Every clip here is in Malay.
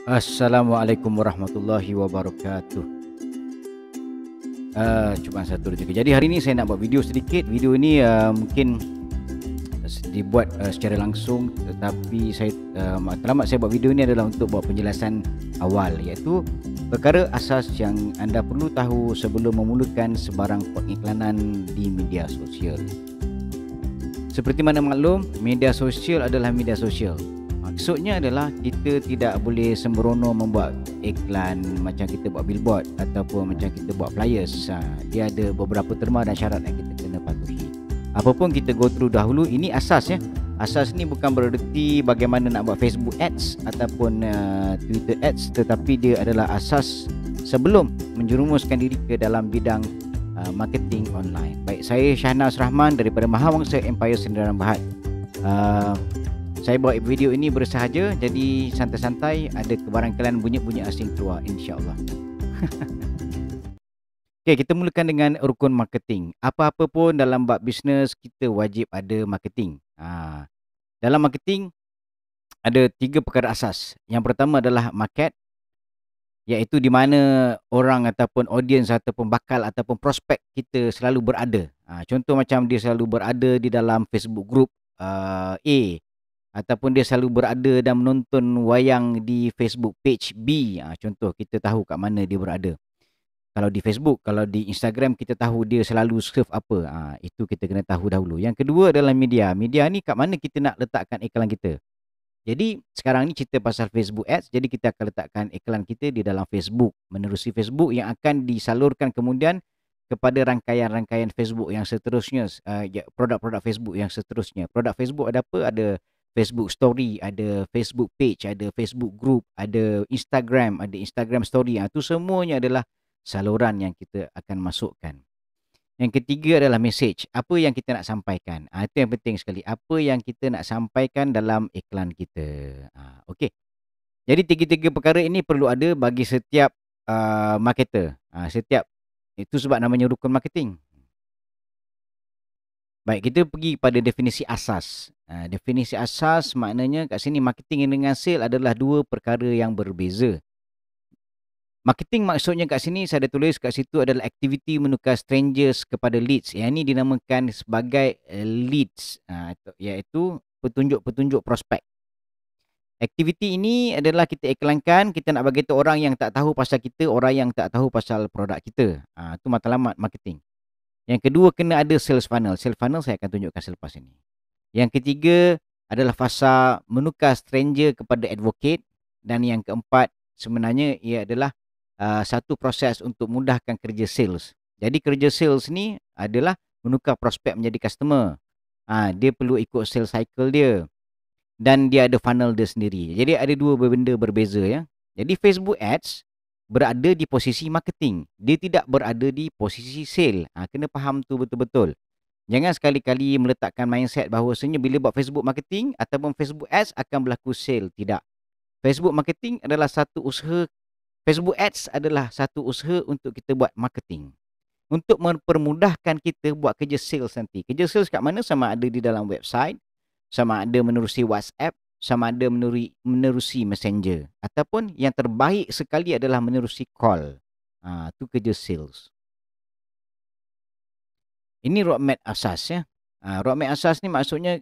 Assalamualaikum warahmatullahi wabarakatuh. Cuma satu dua tiga. Jadi hari ini saya nak buat video sedikit. Video ini mungkin dibuat secara langsung, tetapi saya matlamat saya buat video ini adalah untuk buat penjelasan awal, iaitu perkara asas yang anda perlu tahu sebelum memulakan sebarang pengiklanan di media sosial. Seperti mana maklum, media sosial adalah media sosial. Maksudnya adalah kita tidak boleh sembrono membuat iklan macam kita buat billboard ataupun macam kita buat flyers. Dia ada beberapa terma dan syarat yang kita kena patuhi. Apapun kita go through dahulu, ini asas ya. Asas ni bukan bererti bagaimana nak buat Facebook ads ataupun Twitter ads, tetapi dia adalah asas sebelum menjerumuskan diri ke dalam bidang marketing online. Baik, saya Shahnaz Rahman daripada Mahawangsa Empire Senderan Berhad. Saya buat video ini bersahaja, jadi santai-santai, ada kebarangkalian bunyi-bunyi asing keluar, insya-Allah. Okey, kita mulakan dengan rukun marketing. Apa-apa pun dalam bab bisnes, kita wajib ada marketing. Dalam marketing ada 3 perkara asas. Yang pertama adalah market, iaitu di mana orang ataupun audiens ataupun bakal ataupun prospek kita selalu berada. Contoh macam dia selalu berada di dalam Facebook group A, ataupun dia selalu berada dan menonton wayang di Facebook page B. Contoh, kita tahu kat mana dia berada. Kalau di Facebook, kalau di Instagram, kita tahu dia selalu surf apa. Itu kita kena tahu dahulu. Yang kedua adalah media. Media ni kat mana kita nak letakkan iklan kita. Jadi sekarang ni cerita pasal Facebook Ads, jadi kita akan letakkan iklan kita di dalam Facebook, menerusi Facebook yang akan disalurkan kemudian kepada rangkaian-rangkaian Facebook yang seterusnya, produk-produk Facebook yang seterusnya. Produk Facebook ada apa? Ada Facebook Story, ada Facebook Page, ada Facebook Group, ada Instagram Story. Itu semuanya adalah saluran yang kita akan masukkan. Yang ketiga adalah message. Apa yang kita nak sampaikan. Itu yang penting sekali. Apa yang kita nak sampaikan dalam iklan kita. Okey. Jadi tiga-tiga perkara ini perlu ada bagi setiap marketer. Itu sebab namanya rukun marketing. Baik, kita pergi pada definisi asas. Definisi asas maknanya kat sini marketing dengan sale adalah 2 perkara yang berbeza. Marketing maksudnya kat sini saya ada tulis kat situ adalah aktiviti menukar strangers kepada leads. Yang ini dinamakan sebagai leads, iaitu petunjuk-petunjuk prospek. Aktiviti ini adalah kita iklankan, kita nak bagi tahu orang yang tak tahu pasal kita, orang yang tak tahu pasal produk kita. Itu matlamat marketing. Yang kedua, kena ada sales funnel. Sales funnel saya akan tunjukkan selepas ini. Yang ketiga adalah fasa menukar stranger kepada advocate. Dan yang keempat sebenarnya ia adalah satu proses untuk mudahkan kerja sales. Jadi kerja sales ni adalah menukar prospek menjadi customer. Dia perlu ikut sales cycle dia. Dan dia ada funnel dia sendiri. Jadi ada 2 benda berbeza ya. Jadi Facebook Ads berada di posisi marketing. Dia tidak berada di posisi sale. Kena faham tu betul-betul. Jangan sekali-kali meletakkan mindset bahawasanya bila buat Facebook marketing ataupun Facebook Ads akan berlaku sale. Tidak. Facebook marketing adalah satu usaha. Facebook Ads adalah satu usaha untuk kita buat marketing. Untuk mempermudahkan kita buat kerja sales nanti. Kerja sales kat mana? Sama ada di dalam website, sama ada menerusi WhatsApp, sama ada menerusi Messenger. Ataupun yang terbaik sekali adalah menerusi call. Itu kerja sales. Ini roadmap asas ya. Roadmap asas ni maksudnya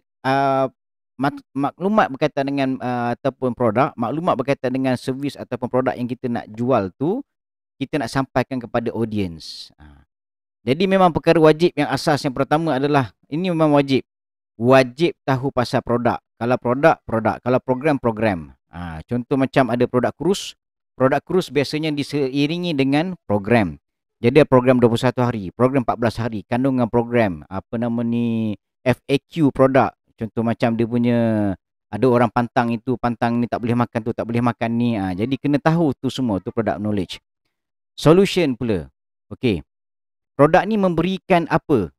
maklumat berkaitan dengan ataupun produk, maklumat berkaitan dengan servis ataupun produk yang kita nak jual tu, kita nak sampaikan kepada audiens. Jadi memang perkara wajib yang asas yang pertama adalah, ini memang wajib. Wajib tahu pasal produk. Kalau produk. Kalau program. Contoh macam ada produk kurus biasanya diseiringi dengan program. Jadi ada program 21 hari, program 14 hari, kandungan program, FAQ produk. Contoh macam dia punya, ada orang pantang ni tak boleh makan tu, tak boleh makan ni. Jadi kena tahu tu semua, tu product knowledge. Solution pula. Okey. Produk ni memberikan apa?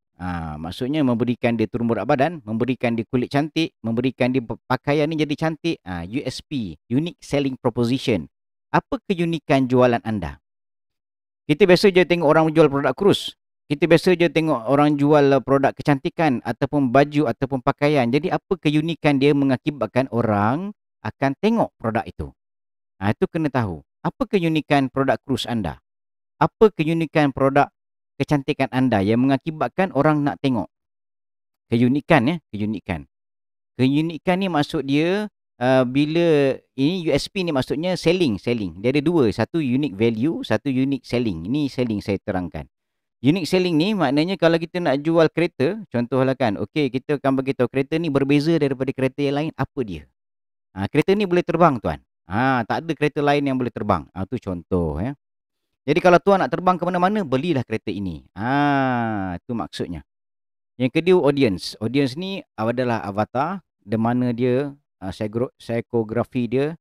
Maksudnya memberikan dia turun berat badan, memberikan dia kulit cantik, memberikan dia pakaian ni jadi cantik. USP, Unique Selling Proposition. Apa keunikan jualan anda? Kita biasa je tengok orang jual produk kurus. Kita biasa je tengok orang jual produk kecantikan ataupun baju ataupun pakaian. Jadi apa keunikan dia mengakibatkan orang akan tengok produk itu? Itu kena tahu. Apa keunikan produk cruise anda? Apa keunikan produk kecantikan anda yang mengakibatkan orang nak tengok? Keunikan ya, keunikan. Keunikan ni maksud dia bila ini USP ni maksudnya selling. Dia ada dua, satu unique value, satu unique selling. Ini selling saya terangkan. Unique selling ni maknanya kalau kita nak jual kereta, contohlah kan, okey kita akan bagi tahu kereta ni berbeza daripada kereta yang lain, apa dia? Kereta ni boleh terbang tuan. Tak ada kereta lain yang boleh terbang. Tu contoh ya. Jadi kalau tuan nak terbang ke mana-mana, belilah kereta ini. Itu maksudnya. Yang kedua audience. Audience ni adalah avatar, di mana dia psikografi dia,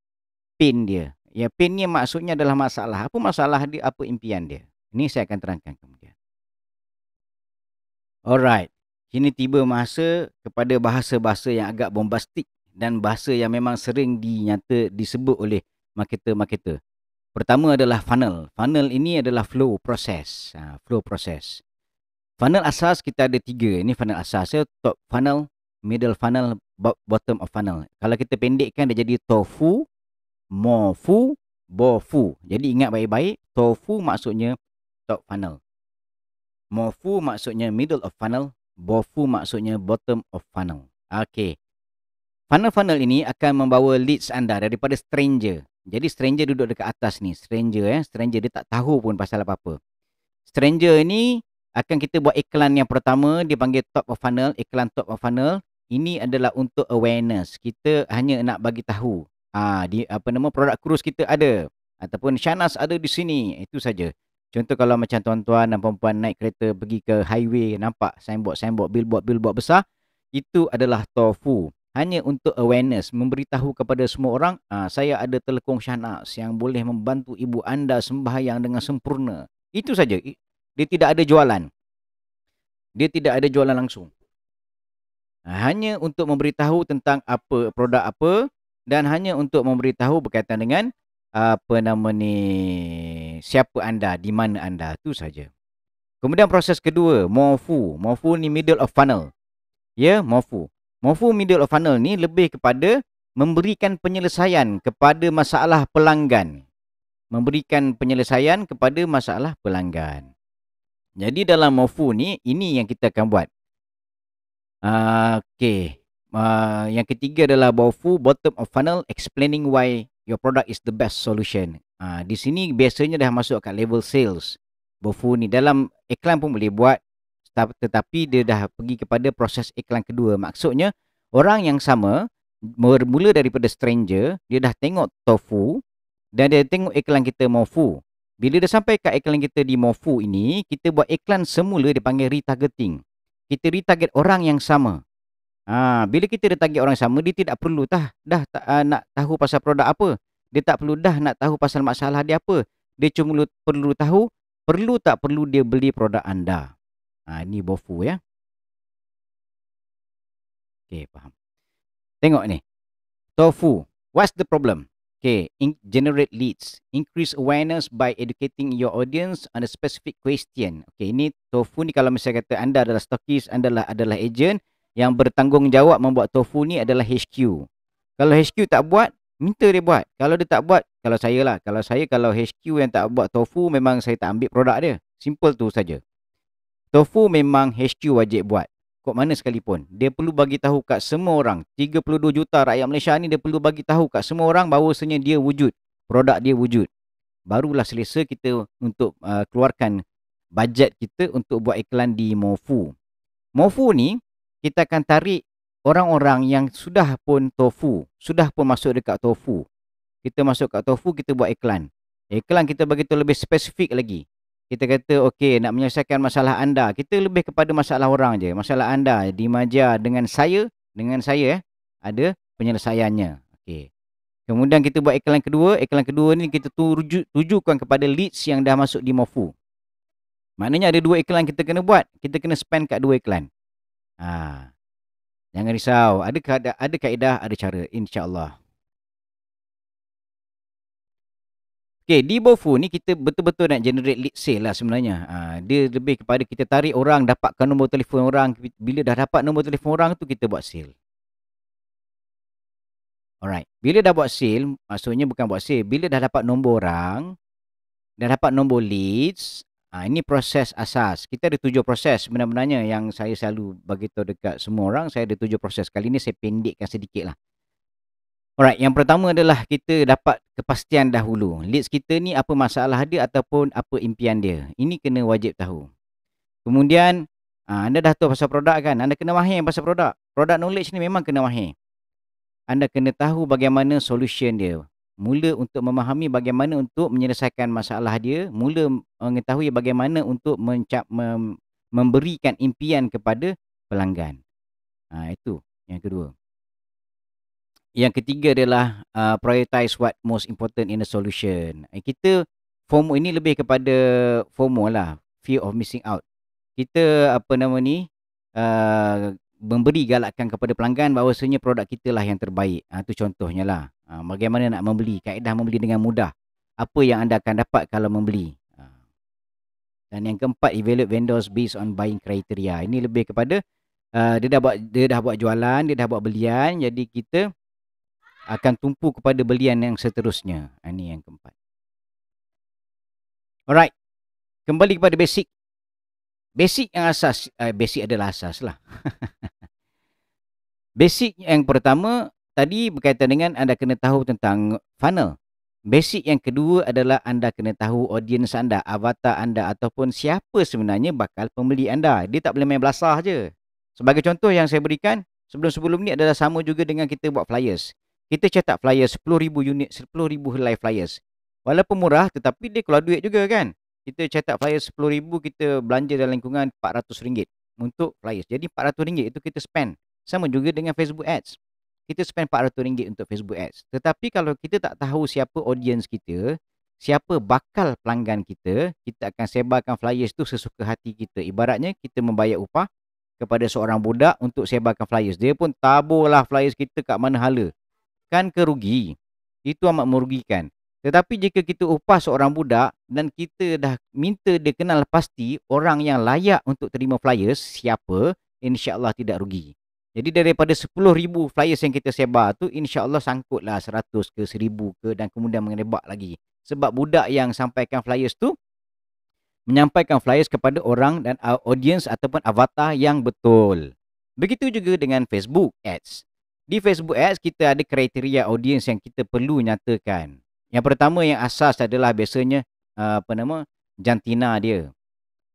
pain dia. Ya, pain ni maksudnya adalah masalah. Apa masalah dia, apa impian dia. Ini saya akan terangkan kemudian. Alright. Kini tiba masa kepada bahasa-bahasa yang agak bombastik dan bahasa yang memang sering disebut oleh marketer-marketer. Pertama adalah funnel. Funnel ini adalah flow process. Flow process. Funnel asas kita ada 3. Ini funnel asas. Top funnel, middle funnel, bottom of funnel. Kalau kita pendekkan dia jadi tofu, mofu, bofu. Jadi ingat baik-baik. Tofu maksudnya top funnel. Mofu maksudnya middle of funnel. Bofu maksudnya bottom of funnel. Okey. Funnel-funnel ini akan membawa leads anda daripada stranger. Jadi stranger duduk dekat atas ni. Stranger dia tak tahu pun pasal apa-apa. Stranger ni akan kita buat iklan yang pertama, dia panggil top of funnel, iklan top of funnel. Ini adalah untuk awareness. Kita hanya nak bagi tahu. Produk cruise kita ada. Ataupun Shanas ada di sini. Itu saja. Contoh kalau macam tuan-tuan dan perempuan naik kereta pergi ke highway, nampak signboard, billboard besar, itu adalah tofu. Hanya untuk awareness, memberitahu kepada semua orang, saya ada telekong Shanas yang boleh membantu ibu anda sembahyang dengan sempurna. Itu saja. Dia tidak ada jualan. Dia tidak ada jualan langsung. Hanya untuk memberitahu tentang apa produk apa, dan hanya untuk memberitahu berkaitan dengan siapa anda, di mana anda, itu saja. Kemudian proses kedua, mofu. Mofu ni middle of funnel. Ya, mofu. Mofu middle of funnel ni lebih kepada memberikan penyelesaian kepada masalah pelanggan. Memberikan penyelesaian kepada masalah pelanggan. Jadi dalam mofu ni, ini yang kita akan buat. Okey. Yang ketiga adalah bofu, bottom of funnel, explaining why your product is the best solution. Di sini biasanya dah masuk kat level sales. Bofu ni dalam iklan pun boleh buat, tetapi dia dah pergi kepada proses iklan kedua. Maksudnya orang yang sama bermula daripada stranger, dia dah tengok tofu dan dia tengok iklan kita mofu. Bila dia sampai kat iklan kita di mofu ini, kita buat iklan semula dipanggil retargeting. Kita retarget orang yang sama. Bila kita retarget orang yang sama, dia tidak perlu nak tahu pasal produk apa. Dia tak perlu nak tahu pasal masalah dia apa. Dia cuma perlu tahu, perlu tak perlu dia beli produk anda. Ini bofu ya. Okey, faham. Tengok ni. Tofu. What's the problem? Okay, generate leads. Increase awareness by educating your audience on a specific question. Okay, ini tofu ni kalau misalnya kata anda adalah stokis, anda adalah agent yang bertanggungjawab membuat tofu ni adalah HQ. Kalau HQ tak buat, minta dia buat. Kalau dia tak buat, kalau HQ yang tak buat tofu, memang saya tak ambil produk dia. Simple tu saja. Tofu memang HQ wajib buat. Kok mana sekalipun, dia perlu bagi tahu kat semua orang. 32 juta rakyat Malaysia ni dia perlu bagi tahu kat semua orang bahawasanya dia wujud, produk dia wujud. Barulah selesa kita untuk keluarkan bajet kita untuk buat iklan di Mofu. Mofu ni kita akan tarik orang-orang yang sudah pun masuk dekat tofu. Kita masuk kat tofu, kita buat iklan. Iklan kita bagi tahu lebih spesifik lagi. Kita kata, okey, nak menyelesaikan masalah anda. Kita lebih kepada masalah orang je. Masalah anda dimaja dengan saya ada penyelesaiannya. Okey. Kemudian kita buat iklan kedua. Iklan kedua ni kita tujukan kepada leads yang dah masuk di Mofu. Maknanya ada 2 iklan kita kena buat. Kita kena spend kat 2 iklan. Jangan risau. Ada kaedah, ada cara. InsyaAllah. Okay, di Bofu ni kita betul-betul nak generate lead sale lah sebenarnya. Dia lebih kepada kita tarik orang, dapatkan nombor telefon orang. Bila dah dapat nombor telefon orang tu, kita buat sale. Alright. Bila dah buat sale, maksudnya bukan buat sale, bila dah dapat nombor orang, dah dapat nombor leads, ini proses asas. Kita ada 7 proses sebenarnya yang saya selalu bagi tahu dekat semua orang, saya ada 7 proses. Kali ni saya pendekkan sedikit lah. Alright, yang pertama adalah kita dapat kepastian dahulu. Leads kita ni apa masalah dia ataupun apa impian dia. Ini kena wajib tahu. Kemudian, anda dah tahu pasal produk kan? Anda kena mahir pasal produk. Product knowledge ni memang kena mahir. Anda kena tahu bagaimana solution dia. Mula untuk memahami bagaimana untuk menyelesaikan masalah dia. Mula mengetahui bagaimana untuk memberikan impian kepada pelanggan. Itu yang kedua. Yang ketiga adalah prioritize what most important in the solution. Kita FOMO ini lebih kepada FOMO lah, fear of missing out. Kita memberi galakan kepada pelanggan bahawasanya produk kita lah yang terbaik. Itu contohnya lah. Bagaimana nak membeli, kaedah membeli dengan mudah. Apa yang anda akan dapat kalau membeli. Dan yang keempat, evaluate vendors based on buying criteria. Ini lebih kepada dia dah buat jualan, dia dah buat belian, jadi kita akan tumpu kepada belian yang seterusnya. Ini yang keempat. Alright. Kembali kepada basic. Basic yang asas. Basic adalah asas lah. Basic yang pertama, tadi berkaitan dengan anda kena tahu tentang funnel. Basic yang kedua adalah anda kena tahu audience anda, avatar anda ataupun siapa sebenarnya bakal pembeli anda. Dia tak boleh main belasah je. Sebagai contoh yang saya berikan, sebelum-sebelum ni adalah sama juga dengan kita buat flyers. Kita cetak flyers 10,000 unit, 10,000 helai flyers. Walaupun murah tetapi dia keluar duit juga kan. Kita cetak flyers 10,000, kita belanja dalam lingkungan RM400 untuk flyers. Jadi RM400 itu kita spend. Sama juga dengan Facebook Ads. Kita spend RM400 untuk Facebook Ads. Tetapi kalau kita tak tahu siapa audience kita, siapa bakal pelanggan kita, kita akan sebarkan flyers tu sesuka hati kita. Ibaratnya kita membayar upah kepada seorang budak untuk sebarkan flyers. Dia pun taburlah flyers kita kat mana hala. Kan kerugi. Itu amat merugikan. Tetapi jika kita upah seorang budak dan kita dah minta dia kenal pasti orang yang layak untuk terima flyers siapa, insya-Allah tidak rugi. Jadi daripada 10,000 flyers yang kita sebar tu, insya-Allah sangkutlah 100 ke 1,000 ke dan kemudian mengebak lagi. Sebab budak yang sampaikan flyers tu menyampaikan flyers kepada orang dan audience ataupun avatar yang betul. Begitu juga dengan Facebook Ads. Di Facebook Ads, kita ada kriteria audience yang kita perlu nyatakan. Yang pertama yang asas adalah biasanya jantina dia.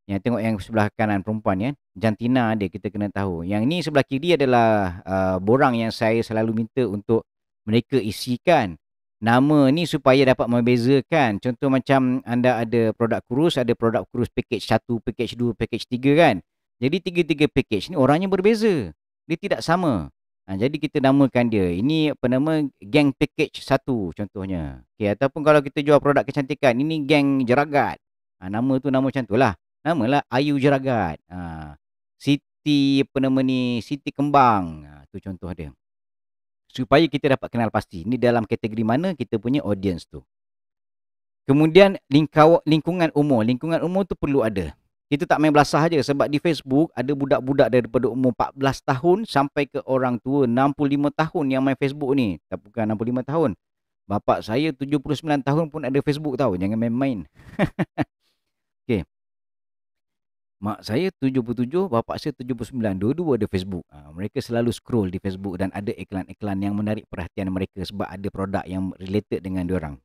Yang tengok yang sebelah kanan perempuan ya, jantina dia kita kena tahu. Yang ni sebelah kiri adalah borang yang saya selalu minta untuk mereka isikan. Nama ni supaya dapat membezakan. Contoh macam anda ada produk kurus, ada produk kurus package 1, package 2, package 3 kan. Jadi tiga-tiga package ni orangnya berbeza. Dia tidak sama. Jadi kita namakan dia. Ini geng package 1 contohnya. Okay, ataupun kalau kita jual produk kecantikan, ini geng jeragat. Nama tu nama macam tu lah. Namalah Ayu Jeragat. Siti Siti Kembang. Tu contoh dia. Supaya kita dapat kenal pasti. Ini dalam kategori mana kita punya audience tu. Kemudian lingkungan umur. Lingkungan umur tu perlu ada. Kita tak main belasah je sebab di Facebook ada budak-budak daripada umur 14 tahun sampai ke orang tua 65 tahun yang main Facebook ni. Tak, bukan 65 tahun. Bapak saya 79 tahun pun ada Facebook tahu. Jangan main-main. Okey. Mak saya 77, bapak saya 79. Dua-dua ada Facebook. Mereka selalu scroll di Facebook dan ada iklan-iklan yang menarik perhatian mereka sebab ada produk yang related dengan diorang.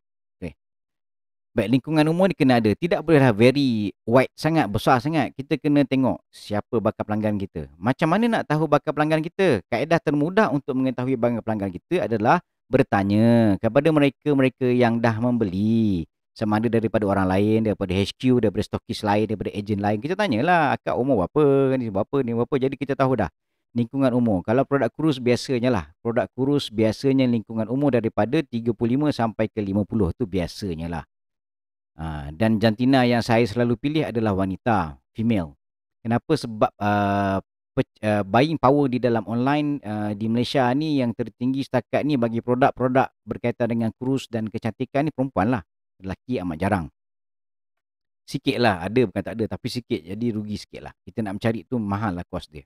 Baik, lingkungan umur ni kena ada. Tidak bolehlah very wide sangat, besar sangat. Kita kena tengok siapa bakal pelanggan kita. Macam mana nak tahu bakal pelanggan kita? Kaedah termudah untuk mengetahui bakal pelanggan kita adalah bertanya kepada mereka-mereka yang dah membeli. Sama ada daripada orang lain, daripada HQ, daripada stokis lain, daripada ejen lain. Kita tanyalah, akak umur berapa, ni berapa. Jadi kita tahu dah lingkungan umur. Kalau produk kurus biasanya lah. Produk kurus biasanya lingkungan umur daripada 35 sampai ke 50 tu biasanya lah. Dan jantina yang saya selalu pilih adalah wanita, female. Kenapa? Sebab buying power di dalam online di Malaysia ni yang tertinggi setakat ni bagi produk-produk berkaitan dengan kurus dan kecantikan ni perempuan lah. Lelaki amat jarang. Sikit lah, ada bukan tak ada, tapi sikit. Jadi rugi sikit lah. Kita nak mencari tu mahal lah kos dia.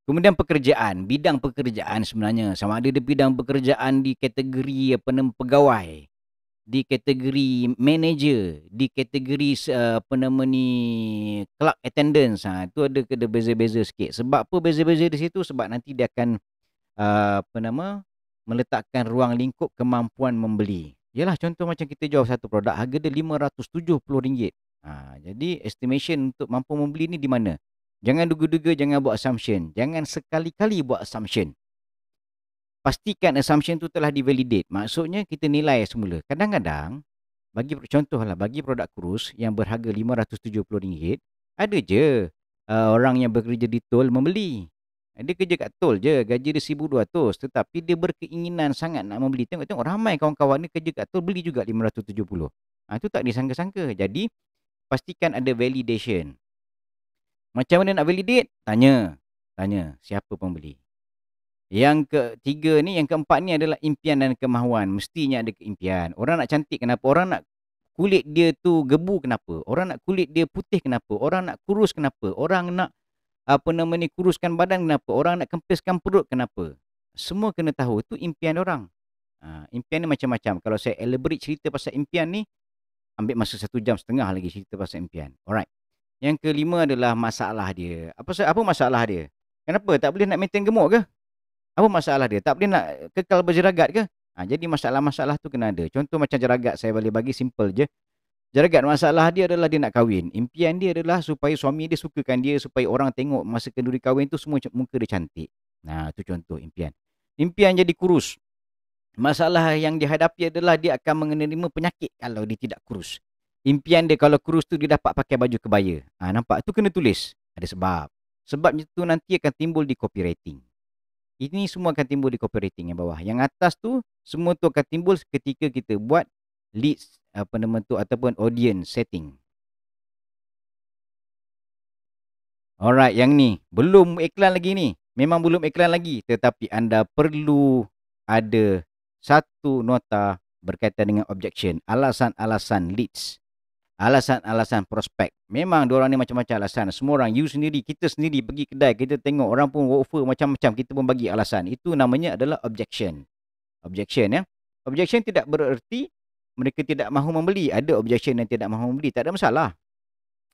Kemudian pekerjaan, bidang pekerjaan sebenarnya. Sama ada dia bidang pekerjaan di kategori pegawai, di kategori manager, di kategori club attendance. Itu ada kena beza-beza sikit. Sebab apa beza-beza di situ? Sebab nanti dia akan meletakkan ruang lingkup kemampuan membeli. Yalah, contoh macam kita jual satu produk, harga dia RM570. Jadi estimation untuk mampu membeli ni di mana? Jangan duga-duga, jangan buat assumption. Jangan sekali-kali buat assumption. Pastikan assumption tu telah divalidate. Maksudnya kita nilai semula. Kadang-kadang, bagi produk kurus yang berharga RM570, ada je orang yang bekerja di tol membeli. Dia kerja kat tol je, gaji dia RM1,200, tetapi dia berkeinginan sangat nak membeli. Tengok ramai kawan-kawan ni kerja kat tol beli juga RM570. Itu tak disangka-sangka. Jadi pastikan ada validation. Macam mana nak validate? Tanya siapa pembeli. Yang ketiga ni, yang keempat ni adalah impian dan kemahuan. Mestinya ada keimpian. Orang nak cantik kenapa? Orang nak kulit dia tu gebu kenapa? Orang nak kulit dia putih kenapa? Orang nak kurus kenapa? Orang nak kuruskan badan kenapa? Orang nak kempiskan perut kenapa? Semua kena tahu. Itu impian orang. Impian ni macam-macam. Kalau saya elaborate cerita pasal impian ni, ambil masa 1.5 jam lagi cerita pasal impian. Alright. Yang kelima adalah masalah dia. Apa masalah dia? Kenapa? Tak boleh nak maintain gemuk ke? Apa masalah dia? Tak boleh nak kekal berjeragat ke? Jadi masalah-masalah tu kena ada. Contoh macam jeragat, saya boleh bagi simple je. Jeragat, masalah dia adalah dia nak kahwin. Impian dia adalah supaya suami dia sukakan dia, supaya orang tengok masa kenduri kahwin tu semua muka dia cantik. Itu contoh impian. Impian jadi kurus. Masalah yang dihadapi adalah dia akan menerima penyakit kalau dia tidak kurus. Impian dia kalau kurus tu dia dapat pakai baju kebaya. Nampak? Tu kena tulis. Ada sebab. Sebab itu nanti akan timbul di copywriting. Ini semua akan timbul di copywriting yang bawah. Yang atas tu, semua tu akan timbul ketika kita buat leads, ataupun audience setting. Alright, yang ni. Belum iklan lagi ni. Memang belum iklan lagi. Tetapi anda perlu ada satu nota berkaitan dengan objection. Alasan-alasan leads. Alasan-alasan prospek. Memang diorang ni macam-macam alasan. Semua orang, you sendiri, kita sendiri pergi kedai, kita tengok orang pun offer macam-macam, kita pun bagi alasan. Itu namanya adalah objection. Objection, ya. Objection tidak bererti mereka tidak mahu membeli. Ada objection yang tidak mahu membeli, tak ada masalah.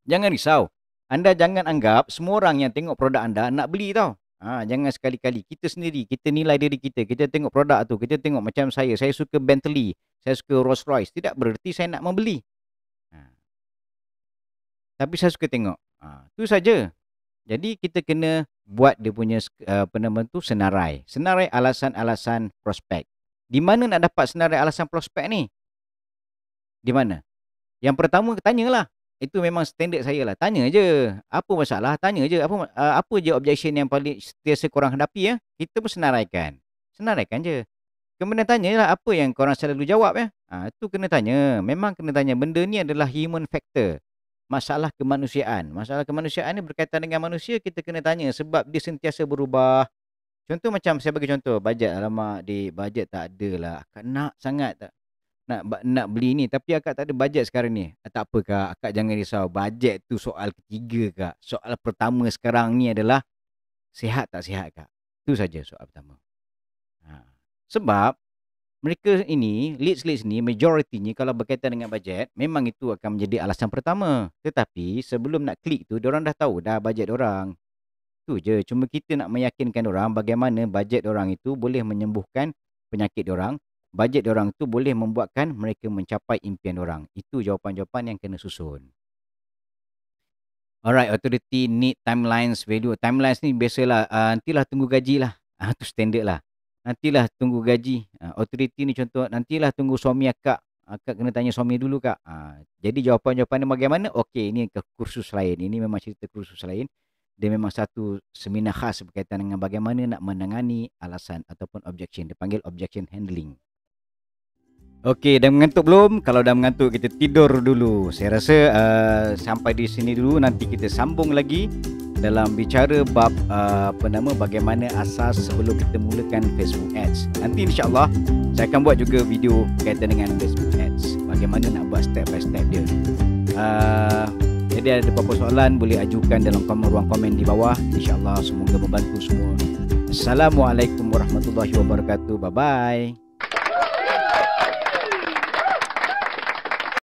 Jangan risau. Anda jangan anggap semua orang yang tengok produk anda nak beli tau. Jangan sekali-kali. Kita sendiri, kita nilai diri kita. Kita tengok produk tu, kita tengok macam saya suka Bentley, saya suka Rolls Royce. Tidak bererti saya nak membeli. Tapi saya suka tengok. Itu saja. Jadi kita kena buat dia punya senarai. Senarai alasan-alasan prospek. Di mana nak dapat senarai alasan prospek ni? Di mana? Yang pertama, tanyalah. Itu memang standard saya lah. Tanya je. Apa masalah? Tanya je. Apa je objection yang paling setiasa korang hadapi, ya? Kita pun senaraikan. Senaraikan je. Kemudian tanyalah apa yang korang selalu jawab, ya? Itu kena tanya. Memang kena tanya. Benda ni adalah human factor. Masalah kemanusiaan. Masalah kemanusiaan ni berkaitan dengan manusia, kita kena tanya sebab dia sentiasa berubah. Contoh macam, saya bagi contoh, bajet. Alamak, bajet tak ada lah. Akak nak sangat tak nak beli ni, tapi akak tak ada bajet sekarang ni. Tak apa kak, akak jangan risau. Bajet tu soal ketiga kak. Soal pertama sekarang ni adalah sihat tak sihat kak. Itu saja soal pertama. Sebab mereka ini, leads ni, majoritinya kalau berkaitan dengan bajet, memang itu akan menjadi alasan pertama. Tetapi sebelum nak klik tu, diorang dah tahu dah bajet diorang. Itu je. Cuma kita nak meyakinkan diorang bagaimana bajet diorang itu boleh menyembuhkan penyakit diorang. Bajet diorang itu boleh membuatkan mereka mencapai impian diorang. Itu jawapan-jawapan yang kena susun. Alright, authority need timelines, value. Timelines ni biasalah, nantilah tunggu gaji lah. Itu standard lah. Nantilah tunggu gaji. Authority ni contoh, nantilah tunggu suami akak. Akak kena tanya suami dulu kak. Jadi jawapan-jawapan ni bagaimana? Okey, ini ke kursus lain. Ini memang cerita kursus lain. Dia memang satu seminar khas berkaitan dengan bagaimana nak menangani alasan ataupun objection. Dia panggil objection handling. Okey, dah mengantuk belum? Kalau dah mengantuk, kita tidur dulu. Saya rasa sampai di sini dulu. Nanti kita sambung lagi dalam bicara bab bagaimana asas sebelum kita mulakan Facebook Ads. Nanti insyaAllah saya akan buat juga video berkaitan dengan Facebook Ads, bagaimana nak buat step by step dia. Jadi ada beberapa soalan boleh ajukan dalam ruang komen di bawah. InsyaAllah semoga membantu semua. Assalamualaikum warahmatullahi wabarakatuh. Bye-bye.